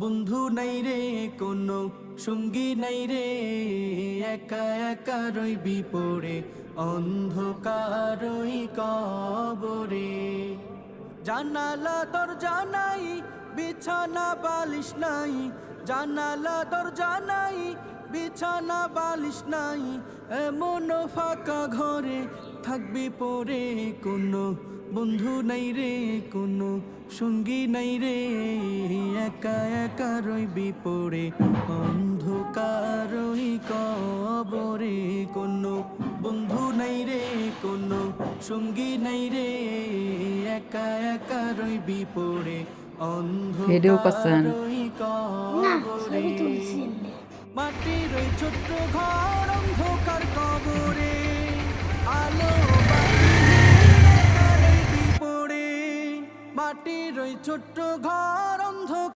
বন্ধু নাই রে কোনো সঙ্গী নাই রে, একা একা রইবি পড়ে অন্ধকারই কবরে। জানালা দরজা নাই, বিছানা বালিশ নাই, জানালা দরজা নাই, বিছানা বালিশ নাই, এমন ফাঁকা ঘরে থাকবি পড়ে। কোনো বন্ধু নাই রে কোনো সঙ্গী নাই রে, একা একা রইবি পড়ে অন্ধকারই কবরে। কোনো বন্ধু নাই রে কোনো সঙ্গী নাই রে, একা একা রইবি পড়ে ভিডিও করছেন? অন্ধকারই কবরে। মাটির ওই ছোট্ট ঘর অন্ধকার কবরে, আলো বাতিহীন একা রইবি পড়ে। মাটির ওই ছোট্ট ঘর অন্ধকার